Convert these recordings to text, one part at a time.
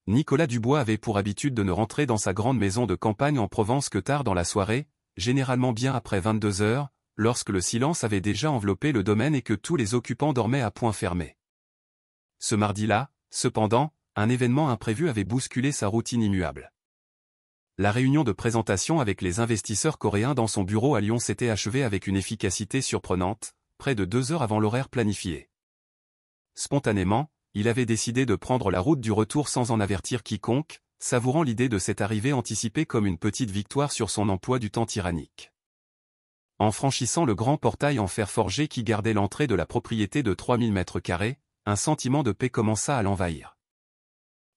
Nicolas Dubois avait pour habitude de ne rentrer dans sa grande maison de campagne en Provence que tard dans la soirée, généralement bien après 22 heures, lorsque le silence avait déjà enveloppé le domaine et que tous les occupants dormaient à point fermé. Ce mardi-là, cependant, un événement imprévu avait bousculé sa routine immuable. La réunion de présentation avec les investisseurs coréens dans son bureau à Lyon s'était achevée avec une efficacité surprenante, près de 2 heures avant l'horaire planifié. Spontanément, il avait décidé de prendre la route du retour sans en avertir quiconque, savourant l'idée de cette arrivée anticipée comme une petite victoire sur son emploi du temps tyrannique. En franchissant le grand portail en fer forgé qui gardait l'entrée de la propriété de 3000 mètres carrés, un sentiment de paix commença à l'envahir.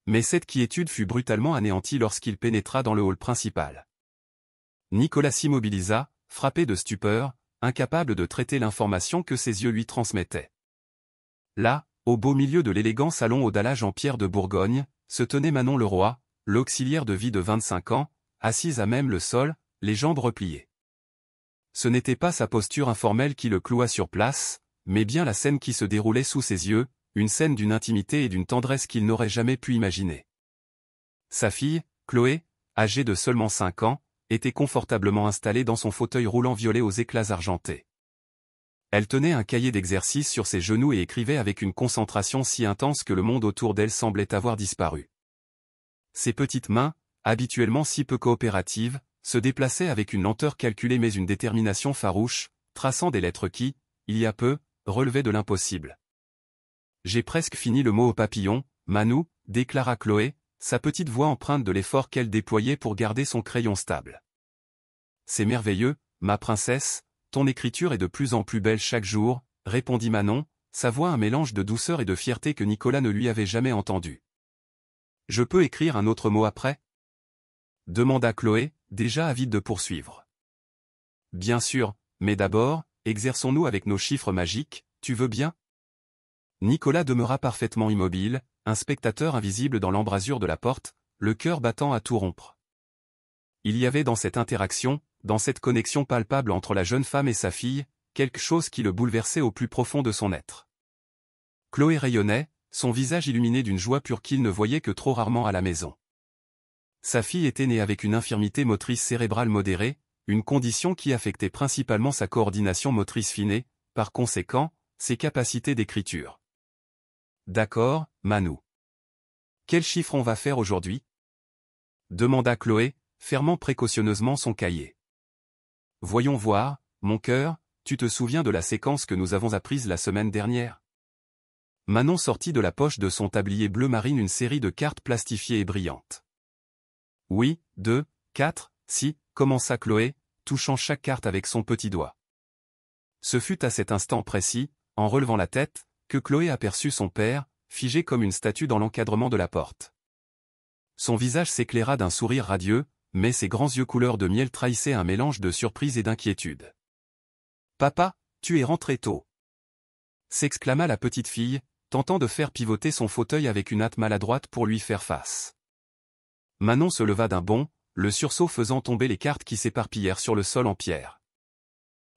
Mais cette quiétude fut brutalement anéantie lorsqu'il pénétra dans le hall principal. Nicolas s'immobilisa, frappé de stupeur, incapable de traiter l'information que ses yeux lui transmettaient. Là, au beau milieu de l'élégant salon au dallage en pierre de Bourgogne, se tenait Manon Leroy, l'auxiliaire de vie de 25 ans, assise à même le sol, les jambes repliées. Ce n'était pas sa posture informelle qui le cloua sur place, mais bien la scène qui se déroulait sous ses yeux, une scène d'une intimité et d'une tendresse qu'il n'aurait jamais pu imaginer. Sa fille, Chloé, âgée de seulement 5 ans, était confortablement installée dans son fauteuil roulant violet aux éclats argentés. Elle tenait un cahier d'exercice sur ses genoux et écrivait avec une concentration si intense que le monde autour d'elle semblait avoir disparu. Ses petites mains, habituellement si peu coopératives, se déplaçaient avec une lenteur calculée mais une détermination farouche, traçant des lettres qui, il y a peu, relevaient de l'impossible. « J'ai presque fini le mot au papillon, Manou », déclara Chloé, sa petite voix empreinte de l'effort qu'elle déployait pour garder son crayon stable. « C'est merveilleux, ma princesse, ton écriture est de plus en plus belle chaque jour, » répondit Manon, sa voix un mélange de douceur et de fierté que Nicolas ne lui avait jamais entendu. « Je peux écrire un autre mot après » demanda Chloé, déjà avide de poursuivre. « Bien sûr, mais d'abord, exerçons-nous avec nos chiffres magiques, tu veux bien ?» Nicolas demeura parfaitement immobile, un spectateur invisible dans l'embrasure de la porte, le cœur battant à tout rompre. Il y avait dans cette interaction, dans cette connexion palpable entre la jeune femme et sa fille, quelque chose qui le bouleversait au plus profond de son être. Chloé rayonnait, son visage illuminé d'une joie pure qu'il ne voyait que trop rarement à la maison. Sa fille était née avec une infirmité motrice cérébrale modérée, une condition qui affectait principalement sa coordination motrice fine et, par conséquent, ses capacités d'écriture. « D'accord, Manou. Quel chiffre on va faire aujourd'hui » demanda Chloé, fermant précautionneusement son cahier. « Voyons voir, mon cœur, tu te souviens de la séquence que nous avons apprise la semaine dernière » Manon sortit de la poche de son tablier bleu marine une série de cartes plastifiées et brillantes. « Oui, 2, 4, 6, commença Chloé, touchant chaque carte avec son petit doigt. Ce fut à cet instant précis, en relevant la tête, que Chloé aperçut son père, figé comme une statue dans l'encadrement de la porte. Son visage s'éclaira d'un sourire radieux, mais ses grands yeux couleur de miel trahissaient un mélange de surprise et d'inquiétude. « Papa, tu es rentré tôt » s'exclama la petite fille, tentant de faire pivoter son fauteuil avec une hâte maladroite pour lui faire face. Manon se leva d'un bond, le sursaut faisant tomber les cartes qui s'éparpillèrent sur le sol en pierre.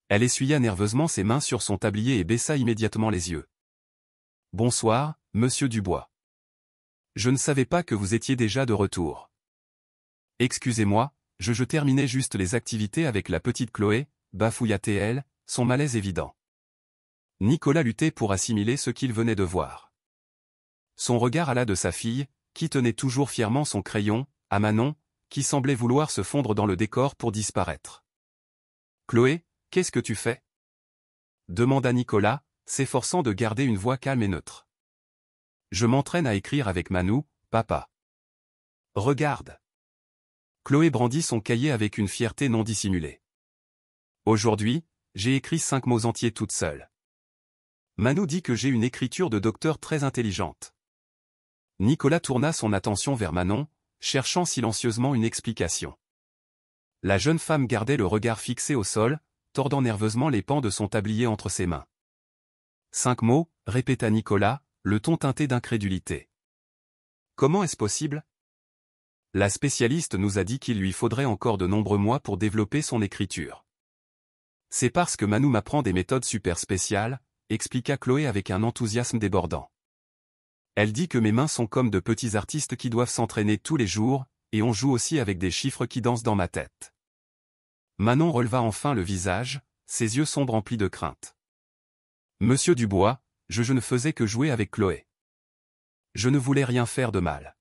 Elle essuya nerveusement ses mains sur son tablier et baissa immédiatement les yeux. « Bonsoir, monsieur Dubois. Je ne savais pas que vous étiez déjà de retour. Excusez-moi, je terminais juste les activités avec la petite Chloé, » bafouilla-t-elle, son malaise évident. Nicolas luttait pour assimiler ce qu'il venait de voir. Son regard alla de sa fille, qui tenait toujours fièrement son crayon, à Manon, qui semblait vouloir se fondre dans le décor pour disparaître. « Chloé, qu'est-ce que tu fais » demanda Nicolas, s'efforçant de garder une voix calme et neutre. « Je m'entraîne à écrire avec Manou, papa. »« Regarde !» Chloé brandit son cahier avec une fierté non dissimulée. « Aujourd'hui, j'ai écrit 5 mots entiers toute seule. Manou dit que j'ai une écriture de docteur très intelligente. » Nicolas tourna son attention vers Manon, cherchant silencieusement une explication. La jeune femme gardait le regard fixé au sol, tordant nerveusement les pans de son tablier entre ses mains. « 5 mots, répéta Nicolas, le ton teinté d'incrédulité. Comment est-ce possible ? La spécialiste nous a dit qu'il lui faudrait encore de nombreux mois pour développer son écriture. C'est parce que Manou m'apprend des méthodes super spéciales, expliqua Chloé avec un enthousiasme débordant. Elle dit que mes mains sont comme de petits artistes qui doivent s'entraîner tous les jours, et on joue aussi avec des chiffres qui dansent dans ma tête. Manon releva enfin le visage, ses yeux sombres remplis de crainte. Monsieur Dubois, je ne faisais que jouer avec Chloé. Je ne voulais rien faire de mal.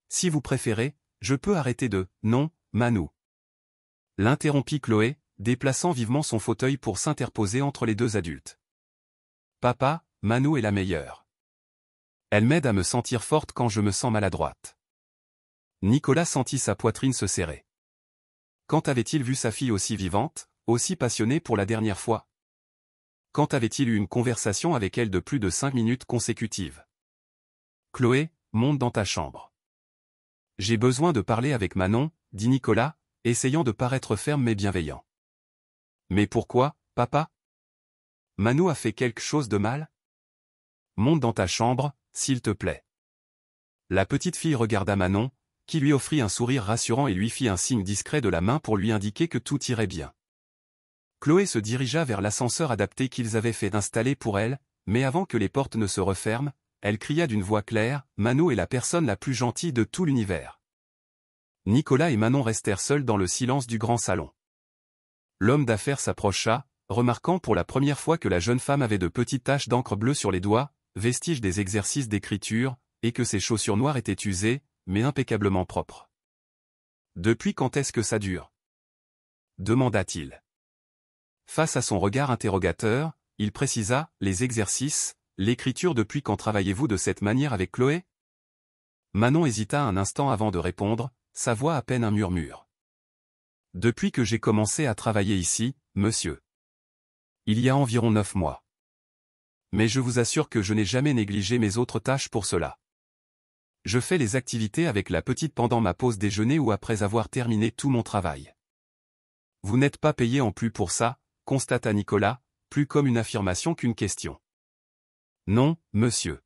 Si vous préférez, je peux arrêter de « Non, Manou ». L'interrompit Chloé, déplaçant vivement son fauteuil pour s'interposer entre les deux adultes. Papa, Manou est la meilleure. Elle m'aide à me sentir forte quand je me sens maladroite. Nicolas sentit sa poitrine se serrer. Quand avait-il vu sa fille aussi vivante, aussi passionnée pour la dernière fois? Quand avait-il eu une conversation avec elle de plus de 5 minutes consécutives? Chloé, monte dans ta chambre. J'ai besoin de parler avec Manon, dit Nicolas, essayant de paraître ferme mais bienveillant. Mais pourquoi, papa? Manou a fait quelque chose de mal? Monte dans ta chambre, s'il te plaît. La petite fille regarda Manon, qui lui offrit un sourire rassurant et lui fit un signe discret de la main pour lui indiquer que tout irait bien. Chloé se dirigea vers l'ascenseur adapté qu'ils avaient fait installer pour elle, mais avant que les portes ne se referment, elle cria d'une voix claire, « Manon est la personne la plus gentille de tout l'univers. » Nicolas et Manon restèrent seuls dans le silence du grand salon. L'homme d'affaires s'approcha, remarquant pour la première fois que la jeune femme avait de petites taches d'encre bleue sur les doigts, vestiges des exercices d'écriture, et que ses chaussures noires étaient usées, mais impeccablement propres. « Depuis quand est-ce que ça dure ?» demanda-t-il. Face à son regard interrogateur, il précisa, « Les exercices, l'écriture depuis quand travaillez-vous de cette manière avec Chloé ?» Manon hésita un instant avant de répondre, sa voix à peine un murmure. « Depuis que j'ai commencé à travailler ici, monsieur. Il y a environ 9 mois. Mais je vous assure que je n'ai jamais négligé mes autres tâches pour cela. Je fais les activités avec la petite pendant ma pause déjeuner ou après avoir terminé tout mon travail. » Vous n'êtes pas payé en plus pour ça, constata Nicolas, plus comme une affirmation qu'une question. Non, monsieur.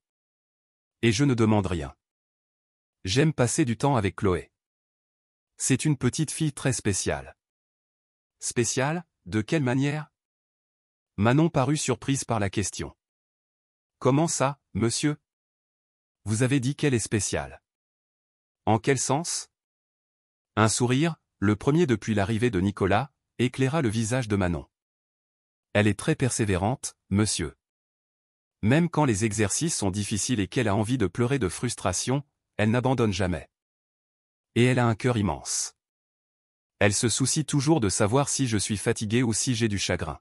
Et je ne demande rien. J'aime passer du temps avec Chloé. C'est une petite fille très spéciale. Spéciale, de quelle manière? Manon parut surprise par la question. Comment ça, monsieur? Vous avez dit qu'elle est spéciale. En quel sens? Un sourire, le premier depuis l'arrivée de Nicolas, éclaira le visage de Manon. Elle est très persévérante, monsieur. Même quand les exercices sont difficiles et qu'elle a envie de pleurer de frustration, elle n'abandonne jamais. Et elle a un cœur immense. Elle se soucie toujours de savoir si je suis fatigué ou si j'ai du chagrin.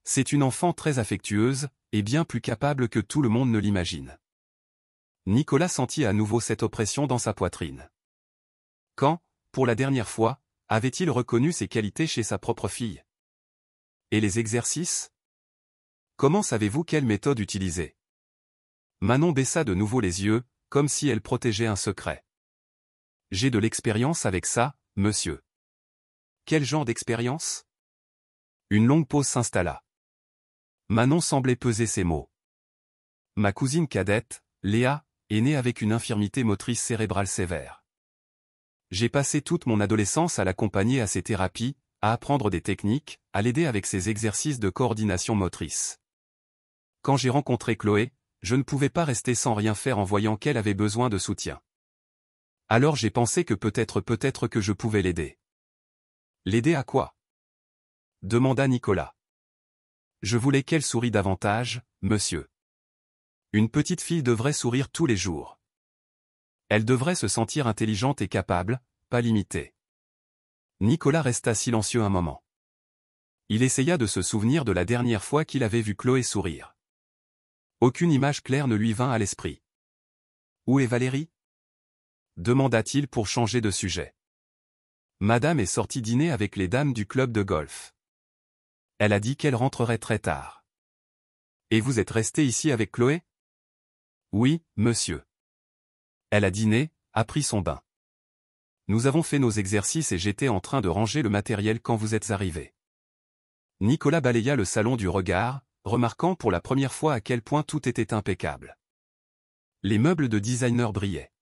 C'est une enfant très affectueuse, et bien plus capable que tout le monde ne l'imagine. Nicolas sentit à nouveau cette oppression dans sa poitrine. Quand, pour la dernière fois, avait-il reconnu ces qualités chez sa propre fille? Et les exercices? Comment savez-vous quelle méthode utiliser? Manon baissa de nouveau les yeux, comme si elle protégeait un secret. J'ai de l'expérience avec ça, monsieur. Quel genre d'expérience? Une longue pause s'installa. Manon semblait peser ses mots. Ma cousine cadette, Léa, est née avec une infirmité motrice cérébrale sévère. J'ai passé toute mon adolescence à l'accompagner à ses thérapies, à apprendre des techniques, à l'aider avec ses exercices de coordination motrice. Quand j'ai rencontré Chloé, je ne pouvais pas rester sans rien faire en voyant qu'elle avait besoin de soutien. Alors j'ai pensé que peut-être que je pouvais l'aider. L'aider à quoi? Demanda Nicolas. Je voulais qu'elle sourie davantage, monsieur. Une petite fille devrait sourire tous les jours. Elle devrait se sentir intelligente et capable, pas limitée. Nicolas resta silencieux un moment. Il essaya de se souvenir de la dernière fois qu'il avait vu Chloé sourire. Aucune image claire ne lui vint à l'esprit. Où est Valérie? Demanda-t-il pour changer de sujet. Madame est sortie dîner avec les dames du club de golf. Elle a dit qu'elle rentrerait très tard. Et vous êtes resté ici avec Chloé? Oui, monsieur. Elle a dîné, a pris son bain. Nous avons fait nos exercices et j'étais en train de ranger le matériel quand vous êtes arrivé. Nicolas balaya le salon du regard, remarquant pour la première fois à quel point tout était impeccable. Les meubles de designer brillaient.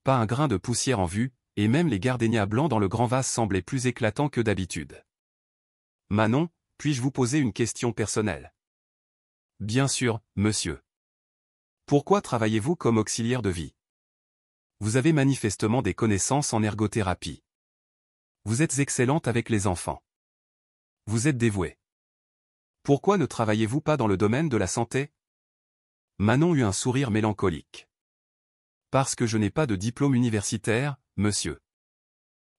Pas un grain de poussière en vue, et même les gardénias blancs dans le grand vase semblaient plus éclatants que d'habitude. Manon, puis-je vous poser une question personnelle? Bien sûr, monsieur. Pourquoi travaillez-vous comme auxiliaire de vie? Vous avez manifestement des connaissances en ergothérapie. Vous êtes excellente avec les enfants. Vous êtes dévouée. Pourquoi ne travaillez-vous pas dans le domaine de la santé? Manon eut un sourire mélancolique. Parce que je n'ai pas de diplôme universitaire, monsieur.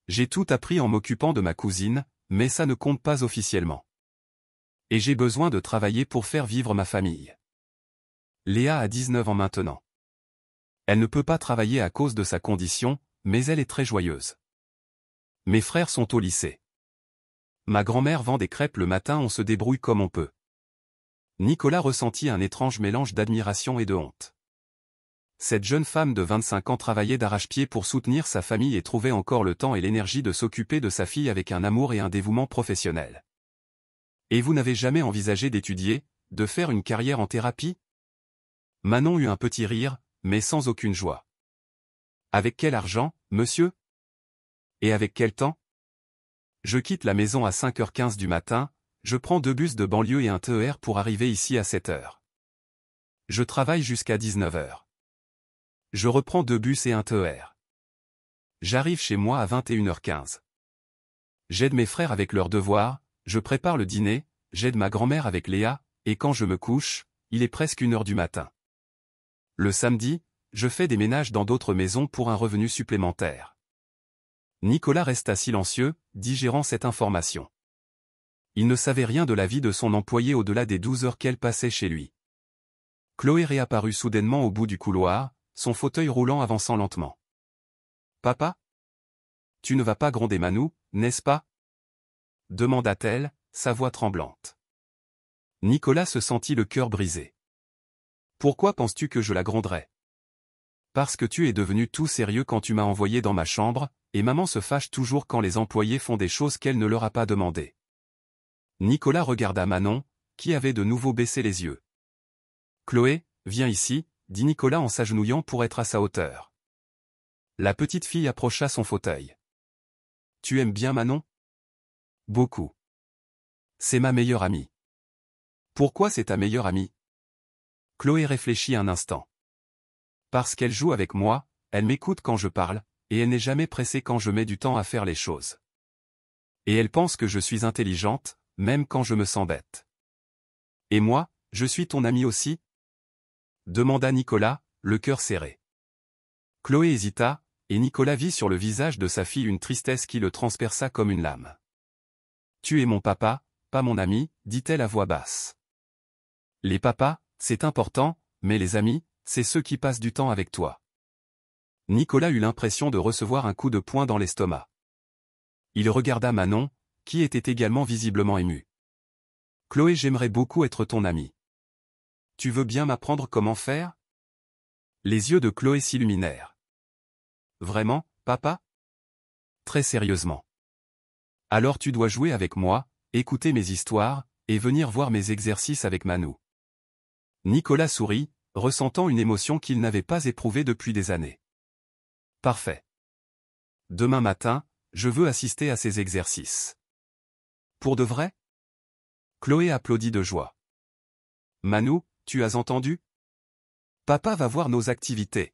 J'ai tout appris en m'occupant de ma cousine, mais ça ne compte pas officiellement. Et j'ai besoin de travailler pour faire vivre ma famille. Léa a 19 ans maintenant. Elle ne peut pas travailler à cause de sa condition, mais elle est très joyeuse. Mes frères sont au lycée. Ma grand-mère vend des crêpes le matin, on se débrouille comme on peut. Nicolas ressentit un étrange mélange d'admiration et de honte. Cette jeune femme de 25 ans travaillait d'arrache-pied pour soutenir sa famille et trouvait encore le temps et l'énergie de s'occuper de sa fille avec un amour et un dévouement professionnel. Et vous n'avez jamais envisagé d'étudier, de faire une carrière en thérapie? Manon eut un petit rire, mais sans aucune joie. Avec quel argent, monsieur? Et avec quel temps? Je quitte la maison à 5h15 du matin, je prends 2 bus de banlieue et un TER pour arriver ici à 7h. Je travaille jusqu'à 19h. Je reprends 2 bus et un TER. J'arrive chez moi à 21h15. J'aide mes frères avec leurs devoirs, je prépare le dîner, j'aide ma grand-mère avec Léa, et quand je me couche, il est presque 1h du matin. Le samedi, je fais des ménages dans d'autres maisons pour un revenu supplémentaire. Nicolas resta silencieux, digérant cette information. Il ne savait rien de la vie de son employé au-delà des 12 heures qu'elle passait chez lui. Chloé réapparut soudainement au bout du couloir, son fauteuil roulant avançant lentement. « Papa? Tu ne vas pas gronder Manou, n'est-ce pas? » demanda-t-elle, sa voix tremblante. Nicolas se sentit le cœur brisé. « Pourquoi penses-tu que je la gronderais? Parce que tu es devenu tout sérieux quand tu m'as envoyé dans ma chambre, et maman se fâche toujours quand les employés font des choses qu'elle ne leur a pas demandées. » Nicolas regarda Manon, qui avait de nouveau baissé les yeux. « Chloé, viens ici, » dit Nicolas en s'agenouillant pour être à sa hauteur. La petite fille approcha son fauteuil. « Tu aimes bien Manon? » « Beaucoup. C'est ma meilleure amie. » « Pourquoi c'est ta meilleure amie? » Chloé réfléchit un instant. « Parce qu'elle joue avec moi, elle m'écoute quand je parle, et elle n'est jamais pressée quand je mets du temps à faire les choses. Et elle pense que je suis intelligente, même quand je me sens bête. »« Et moi, je suis ton amie aussi? » demanda Nicolas, le cœur serré. Chloé hésita, et Nicolas vit sur le visage de sa fille une tristesse qui le transperça comme une lame. « Tu es mon papa, pas mon ami, » dit-elle à voix basse. « Les papas, c'est important, mais les amis, c'est ceux qui passent du temps avec toi. » Nicolas eut l'impression de recevoir un coup de poing dans l'estomac. Il regarda Manon, qui était également visiblement émue. « Chloé, j'aimerais beaucoup être ton amie. Tu veux bien m'apprendre comment faire? » Les yeux de Chloé s'illuminèrent. « Vraiment, papa? » Très sérieusement. « Alors tu dois jouer avec moi, écouter mes histoires, et venir voir mes exercices avec Manou. » Nicolas sourit, ressentant une émotion qu'il n'avait pas éprouvée depuis des années. « Parfait. Demain matin, je veux assister à ces exercices. »« Pour de vrai? » Chloé applaudit de joie. « Manou, tu as entendu? Papa va voir nos activités. »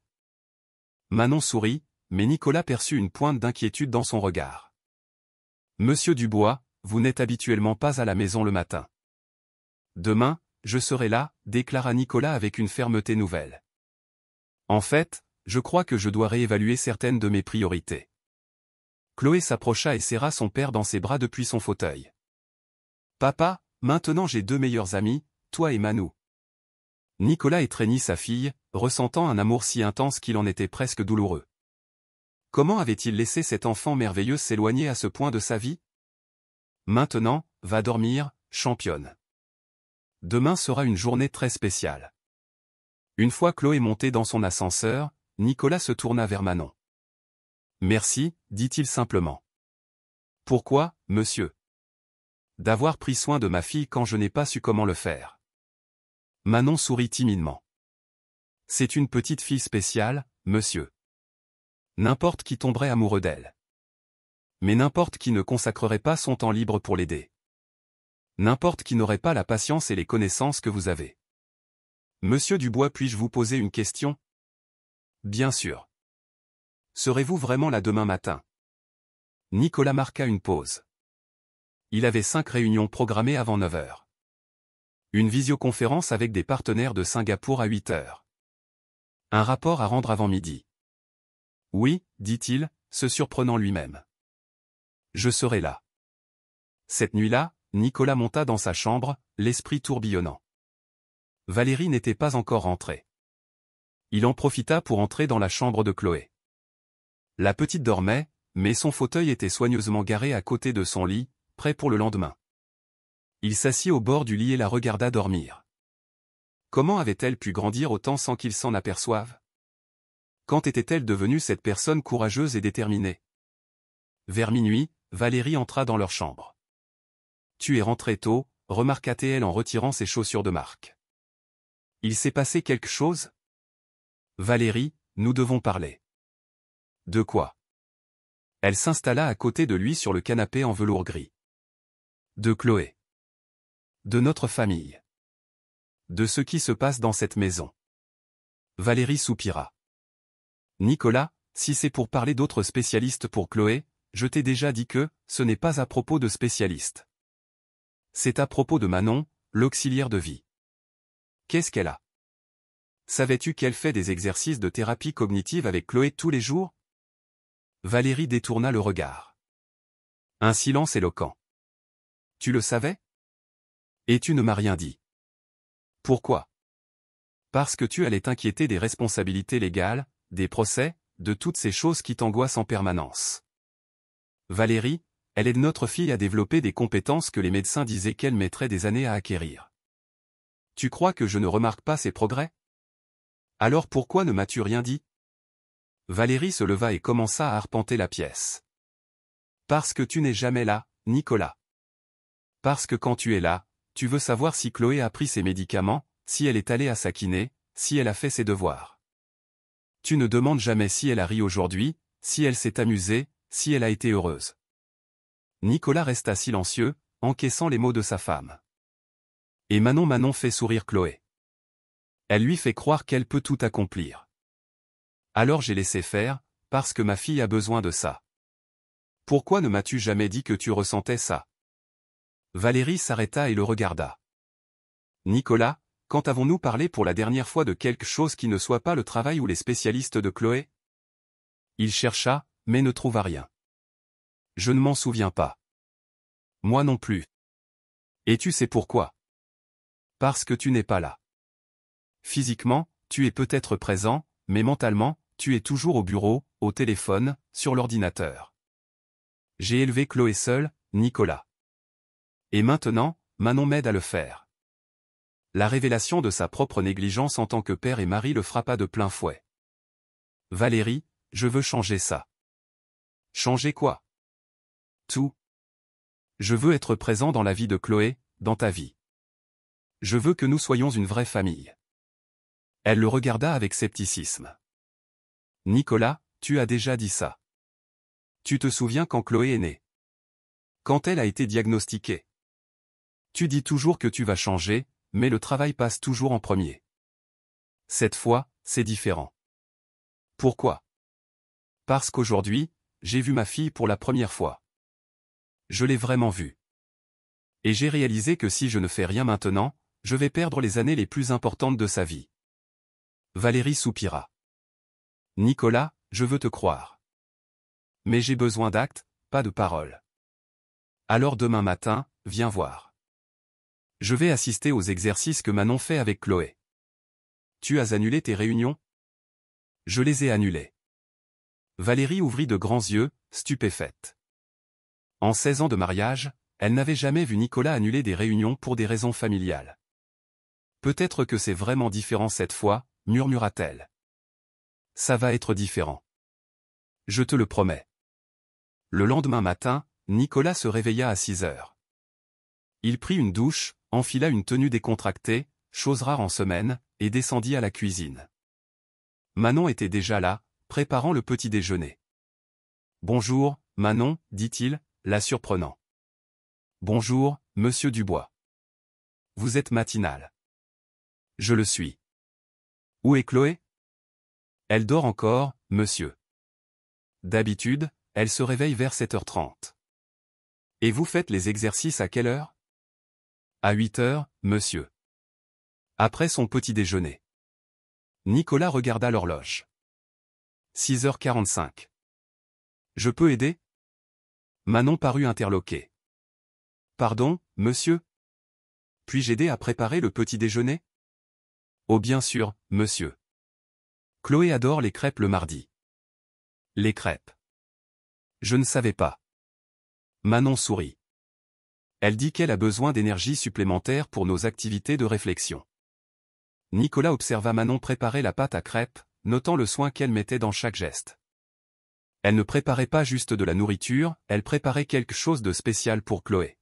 Manon sourit, mais Nicolas perçut une pointe d'inquiétude dans son regard. « Monsieur Dubois, vous n'êtes habituellement pas à la maison le matin. »« Demain, je serai là, » déclara Nicolas avec une fermeté nouvelle. « En fait, je crois que je dois réévaluer certaines de mes priorités. » Chloé s'approcha et serra son père dans ses bras depuis son fauteuil. « Papa, maintenant j'ai 2 meilleurs amis, toi et Manou. » Nicolas étreignit sa fille, ressentant un amour si intense qu'il en était presque douloureux. Comment avait-il laissé cet enfant merveilleux s'éloigner à ce point de sa vie? Maintenant, va dormir, championne. Demain sera une journée très spéciale. Une fois Chloé montée dans son ascenseur, Nicolas se tourna vers Manon. « Merci, » dit-il simplement. « Pourquoi, monsieur? » « D'avoir pris soin de ma fille quand je n'ai pas su comment le faire. » Manon sourit timidement. « C'est une petite fille spéciale, monsieur. N'importe qui tomberait amoureux d'elle. Mais n'importe qui ne consacrerait pas son temps libre pour l'aider. N'importe qui n'aurait pas la patience et les connaissances que vous avez. Monsieur Dubois, puis-je vous poser une question? Bien sûr. Serez-vous vraiment là demain matin? Nicolas marqua une pause. Il avait 5 réunions programmées avant 9 heures. Une visioconférence avec des partenaires de Singapour à 8 heures. Un rapport à rendre avant midi. Oui, dit-il, se surprenant lui-même. Je serai là. Cette nuit-là, Nicolas monta dans sa chambre, l'esprit tourbillonnant. Valérie n'était pas encore rentrée. Il en profita pour entrer dans la chambre de Chloé. La petite dormait, mais son fauteuil était soigneusement garé à côté de son lit, prêt pour le lendemain. Il s'assit au bord du lit et la regarda dormir. Comment avait-elle pu grandir autant sans qu'il s'en aperçoive? Quand était-elle devenue cette personne courageuse et déterminée? Vers minuit, Valérie entra dans leur chambre. « Tu es rentré tôt », remarqua-t-elle en retirant ses chaussures de marque. « Il s'est passé quelque chose ?»« Valérie, nous devons parler. »« De quoi ?» Elle s'installa à côté de lui sur le canapé en velours gris. « De Chloé. De notre famille. De ce qui se passe dans cette maison. » Valérie soupira. « Nicolas, si c'est pour parler d'autres spécialistes pour Chloé, je t'ai déjà dit que, ce n'est pas à propos de spécialistes. C'est à propos de Manon, l'auxiliaire de vie. Qu'est-ce qu'elle a? Savais-tu qu'elle fait des exercices de thérapie cognitive avec Chloé tous les jours? » Valérie détourna le regard. Un silence éloquent. « Tu le savais? Et tu ne m'as rien dit. Pourquoi? Parce que tu allais t'inquiéter des responsabilités légales, des procès, de toutes ces choses qui t'angoissent en permanence. Valérie, elle aide notre fille à développer des compétences que les médecins disaient qu'elle mettrait des années à acquérir. Tu crois que je ne remarque pas ses progrès? Alors pourquoi ne m'as-tu rien dit? » Valérie se leva et commença à arpenter la pièce. « Parce que tu n'es jamais là, Nicolas. Parce que quand tu es là, tu veux savoir si Chloé a pris ses médicaments, si elle est allée à sa kiné, si elle a fait ses devoirs. Tu ne demandes jamais si elle a ri aujourd'hui, si elle s'est amusée, si elle a été heureuse. » Nicolas resta silencieux, encaissant les mots de sa femme. Et Manon fait sourire Chloé. Elle lui fait croire qu'elle peut tout accomplir. Alors j'ai laissé faire, parce que ma fille a besoin de ça. Pourquoi ne m'as-tu jamais dit que tu ressentais ça? Valérie s'arrêta et le regarda. Nicolas, quand avons-nous parlé pour la dernière fois de quelque chose qui ne soit pas le travail ou les spécialistes de Chloé? Il chercha, mais ne trouva rien. Je ne m'en souviens pas. Moi non plus. Et tu sais pourquoi? Parce que tu n'es pas là. Physiquement, tu es peut-être présent, mais mentalement, tu es toujours au bureau, au téléphone, sur l'ordinateur. J'ai élevé Chloé seule, Nicolas. Et maintenant, Manon m'aide à le faire. La révélation de sa propre négligence en tant que père et mari le frappa de plein fouet. Valérie, je veux changer ça. Changer quoi? Tout. Je veux être présent dans la vie de Chloé, dans ta vie. Je veux que nous soyons une vraie famille. Elle le regarda avec scepticisme. Nicolas, tu as déjà dit ça. Tu te souviens quand Chloé est née? Quand elle a été diagnostiquée? Tu dis toujours que tu vas changer, mais le travail passe toujours en premier. Cette fois, c'est différent. Pourquoi? Parce qu'aujourd'hui, j'ai vu ma fille pour la première fois. Je l'ai vraiment vue. Et j'ai réalisé que si je ne fais rien maintenant, je vais perdre les années les plus importantes de sa vie. Valérie soupira. Nicolas, je veux te croire. Mais j'ai besoin d'actes, pas de paroles. Alors demain matin, viens voir. Je vais assister aux exercices que Manon fait avec Chloé. Tu as annulé tes réunions? Je les ai annulées. Valérie ouvrit de grands yeux, stupéfaite. En 16 ans de mariage, elle n'avait jamais vu Nicolas annuler des réunions pour des raisons familiales. Peut-être que c'est vraiment différent cette fois, murmura-t-elle. Ça va être différent. Je te le promets. Le lendemain matin, Nicolas se réveilla à 6 heures. Il prit une douche, enfila une tenue décontractée, chose rare en semaine, et descendit à la cuisine. Manon était déjà là, préparant le petit déjeuner. « Bonjour, Manon, dit-il, la surprenant. « Bonjour, monsieur Dubois. Vous êtes matinal. » Je le suis. Où est Chloé? Elle dort encore, monsieur. D'habitude, elle se réveille vers 7h30. Et vous faites les exercices à quelle heure? À 8h, monsieur. Après son petit déjeuner. Nicolas regarda l'horloge. 6h45. Je peux aider? Manon parut interloquée. Pardon, monsieur? Puis-je aider à préparer le petit déjeuner? Oh bien sûr, monsieur. Chloé adore les crêpes le mardi. Les crêpes. Je ne savais pas. Manon sourit. Elle dit qu'elle a besoin d'énergie supplémentaire pour nos activités de réflexion. Nicolas observa Manon préparer la pâte à crêpes, notant le soin qu'elle mettait dans chaque geste. Elle ne préparait pas juste de la nourriture, elle préparait quelque chose de spécial pour Chloé.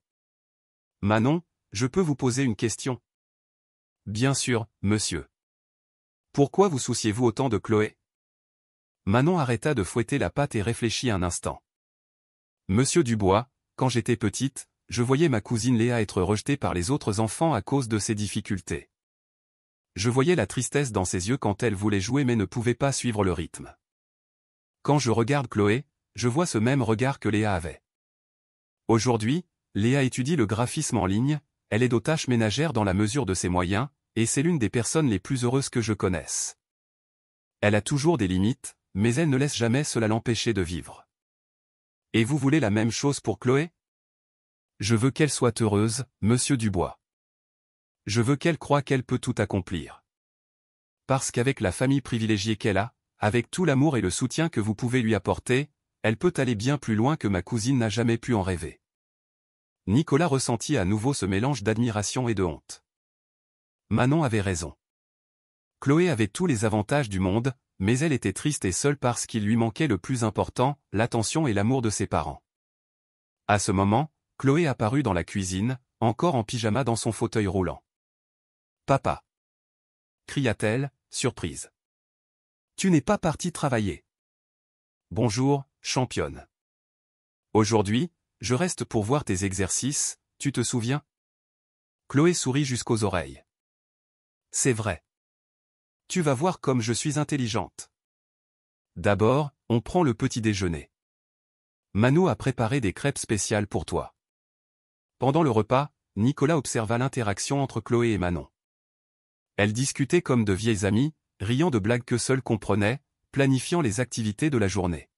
Manon, je peux vous poser une question? Bien sûr, monsieur. Pourquoi vous souciez-vous autant de Chloé? Manon arrêta de fouetter la pâte et réfléchit un instant. Monsieur Dubois, quand j'étais petite, je voyais ma cousine Léa être rejetée par les autres enfants à cause de ses difficultés. Je voyais la tristesse dans ses yeux quand elle voulait jouer mais ne pouvait pas suivre le rythme. Quand je regarde Chloé, je vois ce même regard que Léa avait. Aujourd'hui, Léa étudie le graphisme en ligne, elle aide aux tâches ménagères dans la mesure de ses moyens, et c'est l'une des personnes les plus heureuses que je connaisse. Elle a toujours des limites, mais elle ne laisse jamais cela l'empêcher de vivre. Et vous voulez la même chose pour Chloé? Je veux qu'elle soit heureuse, monsieur Dubois. Je veux qu'elle croie qu'elle peut tout accomplir. Parce qu'avec la famille privilégiée qu'elle a, avec tout l'amour et le soutien que vous pouvez lui apporter, elle peut aller bien plus loin que ma cousine n'a jamais pu en rêver. Nicolas ressentit à nouveau ce mélange d'admiration et de honte. Manon avait raison. Chloé avait tous les avantages du monde, mais elle était triste et seule parce qu'il lui manquait le plus important, l'attention et l'amour de ses parents. À ce moment, Chloé apparut dans la cuisine, encore en pyjama dans son fauteuil roulant. « Papa !» cria-t-elle, surprise. « Tu n'es pas parti travailler. »« Bonjour, championne. Aujourd'hui, je reste pour voir tes exercices, tu te souviens ?» Chloé sourit jusqu'aux oreilles. « C'est vrai. Tu vas voir comme je suis intelligente. D'abord, on prend le petit déjeuner. Mano a préparé des crêpes spéciales pour toi. » Pendant le repas, Nicolas observa l'interaction entre Chloé et Manon. Elles discutaient comme de vieilles amies, riant de blagues que seules comprenaient, planifiant les activités de la journée.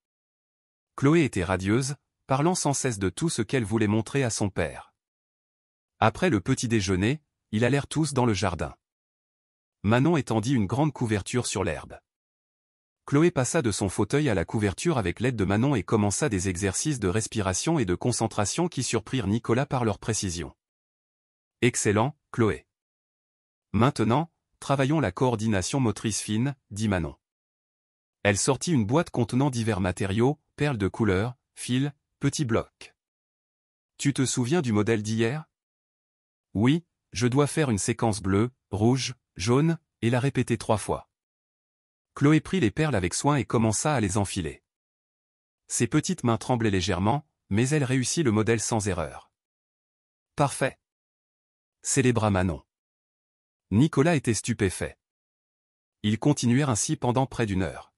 Chloé était radieuse, parlant sans cesse de tout ce qu'elle voulait montrer à son père. Après le petit déjeuner, ils allèrent tous dans le jardin. Manon étendit une grande couverture sur l'herbe. Chloé passa de son fauteuil à la couverture avec l'aide de Manon et commença des exercices de respiration et de concentration qui surprirent Nicolas par leur précision. « Excellent, Chloé. Maintenant, travaillons la coordination motrice fine, » dit Manon. Elle sortit une boîte contenant divers matériaux, perles de couleur, fils, petits blocs. « Tu te souviens du modèle d'hier? » Oui, je dois faire une séquence bleue, rouge, jaune, et la répéter 3 fois. Chloé prit les perles avec soin et commença à les enfiler. Ses petites mains tremblaient légèrement, mais elle réussit le modèle sans erreur. Parfait. Célébra Manon. Nicolas était stupéfait. Ils continuèrent ainsi pendant près d'1 heure.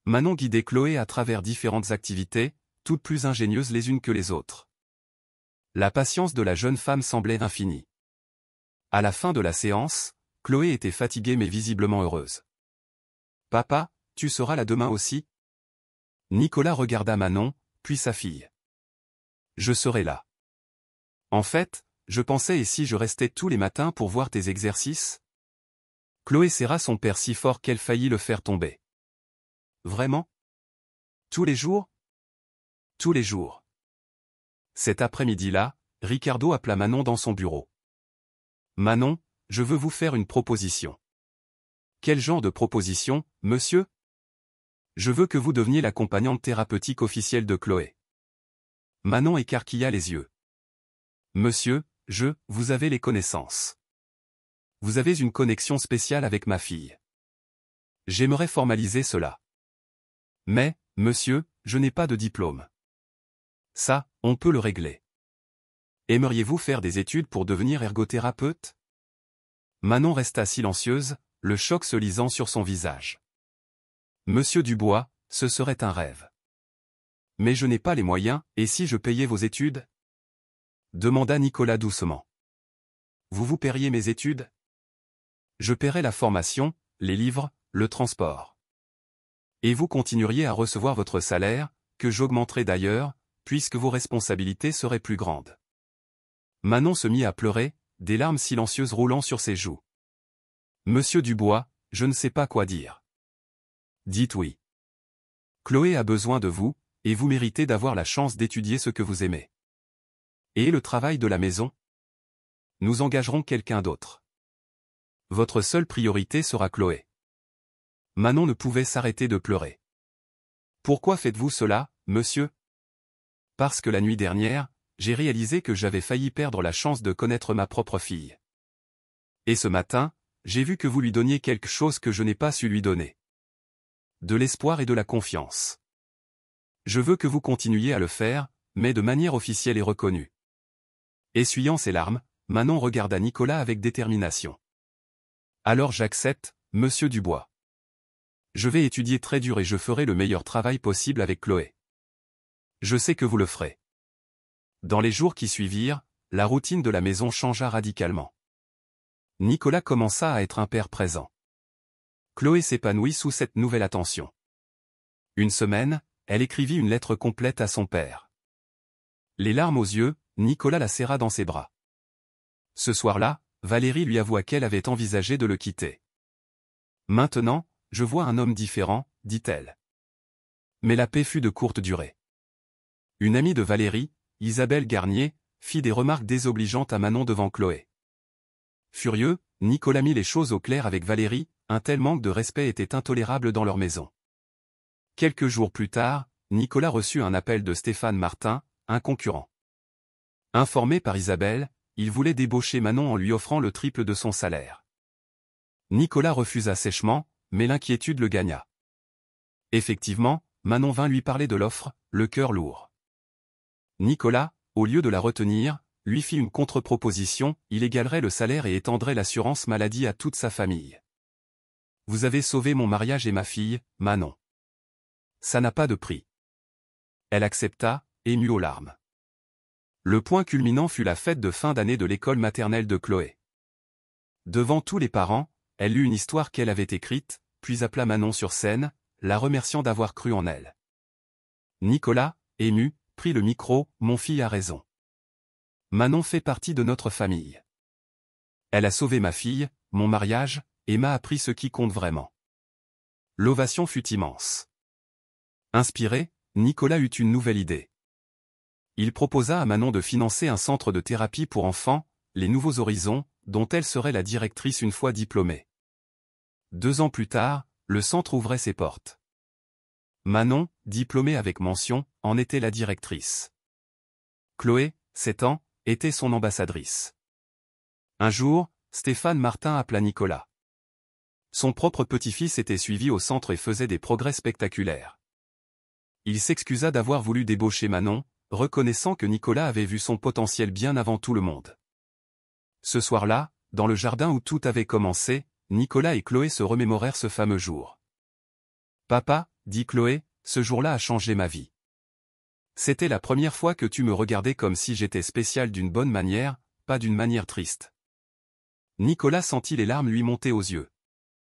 Manon guidait Chloé à travers différentes activités, toutes plus ingénieuses les unes que les autres. La patience de la jeune femme semblait infinie. À la fin de la séance, Chloé était fatiguée mais visiblement heureuse. « Papa, tu seras là demain aussi ?» Nicolas regarda Manon, puis sa fille. « Je serai là. En fait, je pensais et si je restais tous les matins pour voir tes exercices ?» Chloé serra son père si fort qu'elle faillit le faire tomber. « Vraiment? Tous les jours? » « Tous les jours. » Cet après-midi-là, Ricardo appela Manon dans son bureau. « Manon, je veux vous faire une proposition. » « Quel genre de proposition, monsieur ? » « Je veux que vous deveniez l'accompagnante thérapeutique officielle de Chloé. » Manon écarquilla les yeux. « Monsieur, vous avez les connaissances. Vous avez une connexion spéciale avec ma fille. J'aimerais formaliser cela. Mais, monsieur, je n'ai pas de diplôme. Ça, on peut le régler. Aimeriez-vous faire des études pour devenir ergothérapeute ? » Manon resta silencieuse, le choc se lisant sur son visage. Monsieur Dubois, ce serait un rêve. Mais je n'ai pas les moyens, et si je payais vos études? Demanda Nicolas doucement. Vous vous paieriez mes études? Je paierais la formation, les livres, le transport. Et vous continueriez à recevoir votre salaire, que j'augmenterais d'ailleurs, puisque vos responsabilités seraient plus grandes. Manon se mit à pleurer, des larmes silencieuses roulant sur ses joues. Monsieur Dubois, je ne sais pas quoi dire. Dites oui. Chloé a besoin de vous, et vous méritez d'avoir la chance d'étudier ce que vous aimez. Et le travail de la maison? Nous engagerons quelqu'un d'autre. Votre seule priorité sera Chloé. Manon ne pouvait s'arrêter de pleurer. Pourquoi faites-vous cela, monsieur? Parce que la nuit dernière, j'ai réalisé que j'avais failli perdre la chance de connaître ma propre fille. Et ce matin, j'ai vu que vous lui donniez quelque chose que je n'ai pas su lui donner. De l'espoir et de la confiance. Je veux que vous continuiez à le faire, mais de manière officielle et reconnue. Essuyant ses larmes, Manon regarda Nicolas avec détermination. Alors j'accepte, monsieur Dubois. Je vais étudier très dur et je ferai le meilleur travail possible avec Chloé. Je sais que vous le ferez. Dans les jours qui suivirent, la routine de la maison changea radicalement. Nicolas commença à être un père présent. Chloé s'épanouit sous cette nouvelle attention. Une semaine, elle écrivit une lettre complète à son père. Les larmes aux yeux, Nicolas la serra dans ses bras. Ce soir-là, Valérie lui avoua qu'elle avait envisagé de le quitter. Maintenant, je vois un homme différent, dit-elle. Mais la paix fut de courte durée. Une amie de Valérie, Isabelle Garnier, fit des remarques désobligeantes à Manon devant Chloé. Furieux, Nicolas mit les choses au clair avec Valérie, un tel manque de respect était intolérable dans leur maison. Quelques jours plus tard, Nicolas reçut un appel de Stéphane Martin, un concurrent. Informé par Isabelle, il voulait débaucher Manon en lui offrant le triple de son salaire. Nicolas refusa sèchement, mais l'inquiétude le gagna. Effectivement, Manon vint lui parler de l'offre, le cœur lourd. Nicolas, au lieu de la retenir, lui fit une contre-proposition, il égalerait le salaire et étendrait l'assurance maladie à toute sa famille. Vous avez sauvé mon mariage et ma fille, Manon. Ça n'a pas de prix. Elle accepta, émue aux larmes. Le point culminant fut la fête de fin d'année de l'école maternelle de Chloé. Devant tous les parents, elle lut une histoire qu'elle avait écrite, puis appela Manon sur scène, la remerciant d'avoir cru en elle. Nicolas, ému, prit le micro, « Mon fils a raison. Manon fait partie de notre famille. Elle a sauvé ma fille, mon mariage, et m'a appris ce qui compte vraiment. » L'ovation fut immense. Inspiré, Nicolas eut une nouvelle idée. Il proposa à Manon de financer un centre de thérapie pour enfants, les Nouveaux Horizons, dont elle serait la directrice une fois diplômée. 2 ans plus tard, le centre ouvrait ses portes. Manon, diplômée avec mention, en était la directrice. Chloé, 7 ans, était son ambassadrice. Un jour, Stéphane Martin appela Nicolas. Son propre petit-fils était suivi au centre et faisait des progrès spectaculaires. Il s'excusa d'avoir voulu débaucher Manon, reconnaissant que Nicolas avait vu son potentiel bien avant tout le monde. Ce soir-là, dans le jardin où tout avait commencé, Nicolas et Chloé se remémorèrent ce fameux jour. « Papa, dit Chloé, ce jour-là a changé ma vie. C'était la première fois que tu me regardais comme si j'étais spécial d'une bonne manière, pas d'une manière triste. » Nicolas sentit les larmes lui monter aux yeux.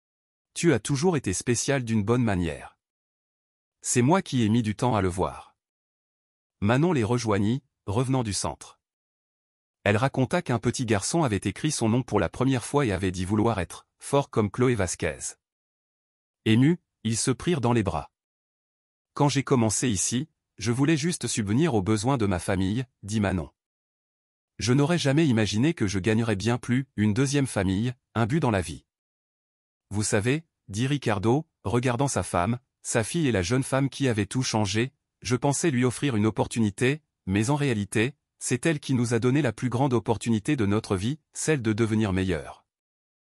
« Tu as toujours été spécial d'une bonne manière. C'est moi qui ai mis du temps à le voir. » Manon les rejoignit, revenant du centre. Elle raconta qu'un petit garçon avait écrit son nom pour la première fois et avait dit vouloir être « fort comme Chloé Vasquez ». Émus, ils se prirent dans les bras. « Quand j'ai commencé ici, je voulais juste subvenir aux besoins de ma famille, dit Manon. Je n'aurais jamais imaginé que je gagnerais bien plus, une deuxième famille, un but dans la vie. Vous savez, dit Ricardo, regardant sa femme, sa fille et la jeune femme qui avait tout changé, je pensais lui offrir une opportunité, mais en réalité, c'est elle qui nous a donné la plus grande opportunité de notre vie, celle de devenir meilleure.